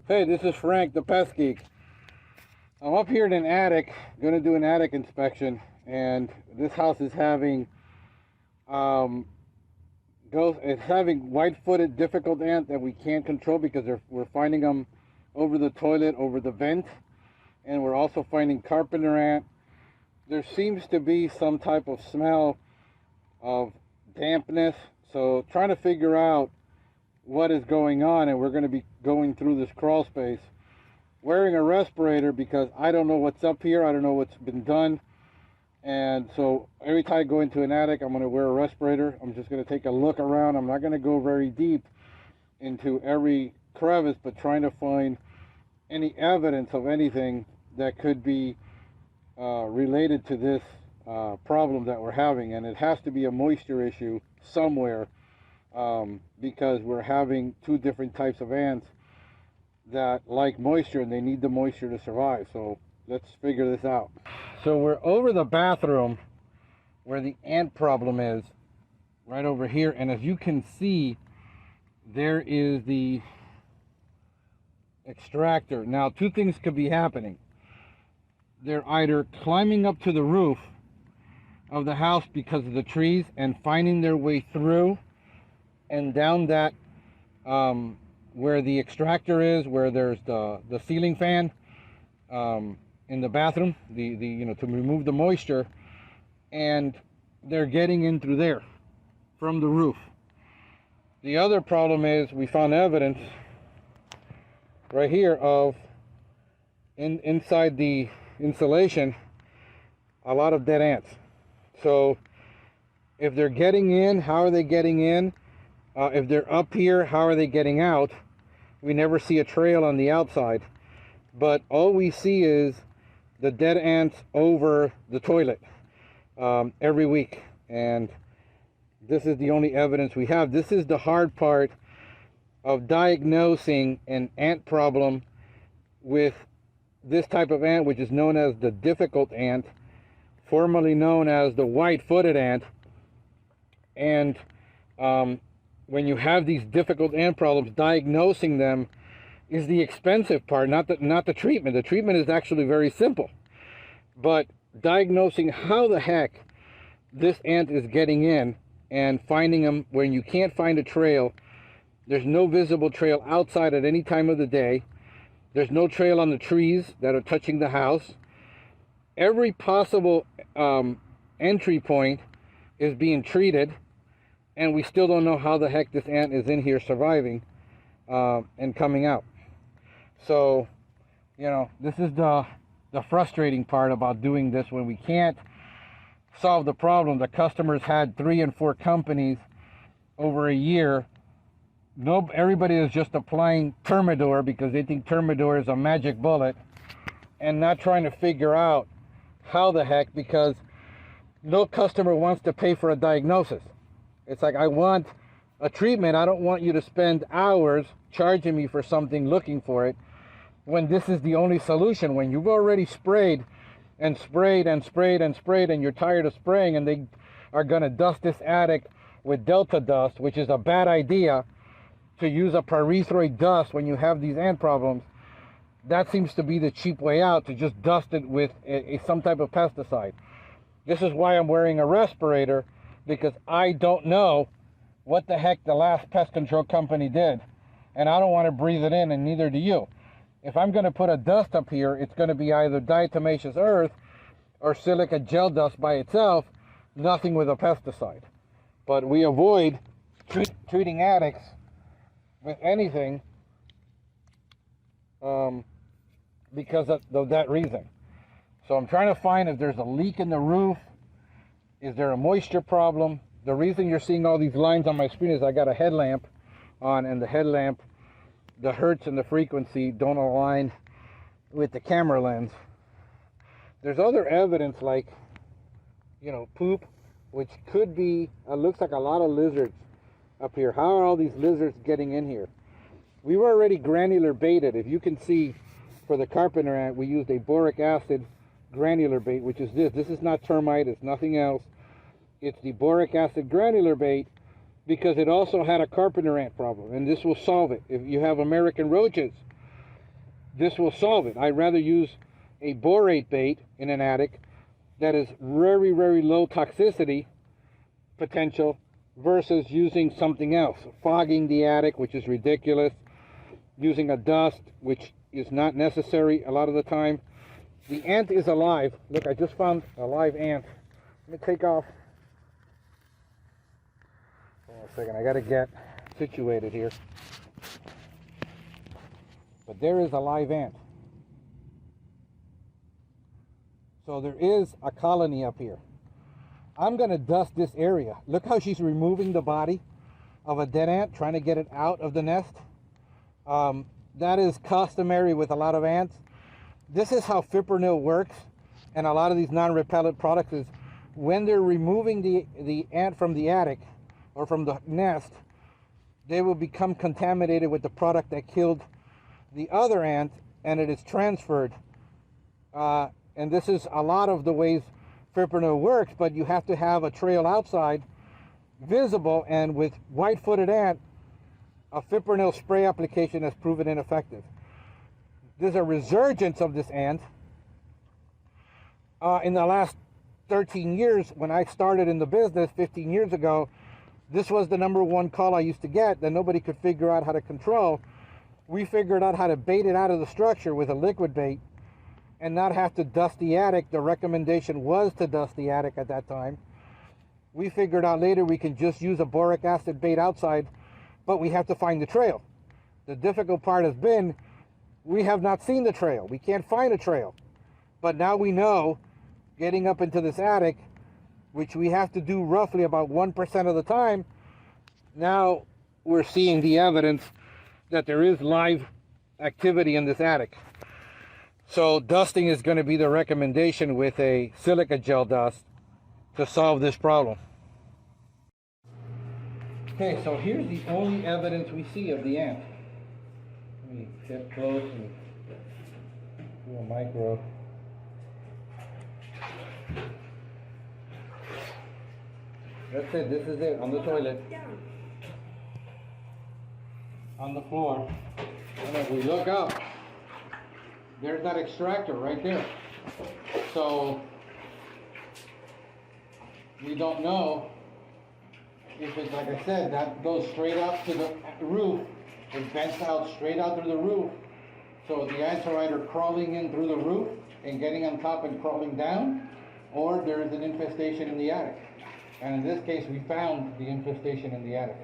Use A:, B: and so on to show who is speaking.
A: Hey, this is Frank, the Pest Geek. I'm up here in an attic, going to do an attic inspection, and this house is having it's having white-footed difficult ant that we can't control because we're finding them over the toilet, over the vent, and we're also finding carpenter ant. There seems to be some type of smell of dampness, so trying to figure out what is going on, and we're going to be going through this crawl space wearing a respirator because I don't know what's up here. I don't know what's been done, and so every time I go into an attic, I'm going to wear a respirator. I'm just going to take a look around. I'm not going to go very deep into every crevice, but trying to find any evidence of anything that could be related to this problem that we're having. And it has to be a moisture issue somewhere, because we're having two different types of ants that like moisture, and they need the moisture to survive. So let's figure this out. So we're over the bathroom where the ant problem is, right over here, and as you can see, there is the extractor. Now, two things could be happening. They're either climbing up to the roof of the house because of the trees and finding their way through and down that where the extractor is, where there's the ceiling fan in the bathroom, to remove the moisture, and they're getting in through there from the roof. The other problem is we found evidence right here of inside the insulation a lot of dead ants. So if they're getting in, how are they getting in? If they're up here, how are they getting out? We never see a trail on the outside, but all we see is the dead ants over the toilet every week, and this is the only evidence we have. This is the hard part of diagnosing an ant problem with this type of ant, which is known as the difficult ant, formerly known as the white-footed ant. And when you have these difficult ant problems, diagnosing them is the expensive part, not the treatment. The treatment is actually very simple, but diagnosing how the heck this ant is getting in and finding them when you can't find a trail. There's no visible trail outside at any time of the day. There's no trail on the trees that are touching the house. Every possible entry point is being treated, and we still don't know how the heck this ant is in here surviving and coming out. So, this is the frustrating part about doing this when we can't solve the problem. The customers had 3 and 4 companies over a year. Everybody is just applying Thermador because they think Thermador is a magic bullet, and not trying to figure out how the heck, because no customer wants to pay for a diagnosis. It's like, I want a treatment. I don't want you to spend hours charging me for something, looking for it, when this is the only solution. When you've already sprayed and sprayed and sprayed and sprayed, and you're tired of spraying, and they are going to dust this attic with Delta dust, which is a bad idea to use a pyrethroid dust when you have these ant problems. That seems to be the cheap way out, to just dust it with some type of pesticide. This is why I'm wearing a respirator, because I don't know what the heck the last pest control company did, and I don't want to breathe it in, and neither do you. If I'm going to put a dust up here, it's going to be either diatomaceous earth or silica gel dust by itself, nothing with a pesticide. But we avoid treating attics with anything because of that reason. So I'm trying to find if there's a leak in the roof. Is there a moisture problem? The reason you're seeing all these lines on my screen is I got a headlamp on, and the headlamp, the hertz and the frequency don't align with the camera lens. There's other evidence like, poop, which could be, looks like a lot of lizards up here. How are all these lizards getting in here? We were already granular baited. If you can see, for the carpenter ant, we used a boric acid granular bait, which is this. This is not termite, it's nothing else. It's the boric acid granular bait, because it also had a carpenter ant problem, and this will solve it. If you have American roaches this will solve it. I'd rather use a borate bait in an attic that is very, very low toxicity potential versus using something else. Fogging the attic, which is ridiculous. Using a dust, which is not necessary a lot of the time. The ant is alive. Look, I just found a live ant. Let me take off. Hold on a second, I gotta get situated here. But there is a live ant. So there is a colony up here. I'm gonna dust this area. Look how she's removing the body of a dead ant, trying to get it out of the nest. That is customary with a lot of ants. This is how fipronil works, and a lot of these non-repellent products is when they're removing the ant from the attic or from the nest, they will become contaminated with the product that killed the other ant, and it is transferred. And this is a lot of the ways fipronil works, but you have to have a trail outside visible, and with white-footed ant, a fipronil spray application has proven ineffective. There's a resurgence of this ant. In the last 13 years, when I started in the business 15 years ago, this was the #1 call I used to get that nobody could figure out how to control. We figured out how to bait it out of the structure with a liquid bait and not have to dust the attic. The recommendation was to dust the attic at that time. We figured out later we can just use a boric acid bait outside, but we have to find the trail. The difficult part has been we have not seen the trail. We can't find a trail. But now we know, getting up into this attic, which we have to do roughly about 1% of the time, now we're seeing the evidence that there is live activity in this attic. So dusting is going to be the recommendation with a silica gel dust to solve this problem. Okay, so here's the only evidence we see of the ant. Let me get close and do a micro. That's it, this is it, on the toilet. On the floor. And if we look up, there's that extractor right there. So we don't know if it's, like I said, that goes straight out to the roof. It vents out straight out through the roof. So the ants are either crawling in through the roof and getting on top and crawling down, or there is an infestation in the attic. And in this case, we found the infestation in the attic.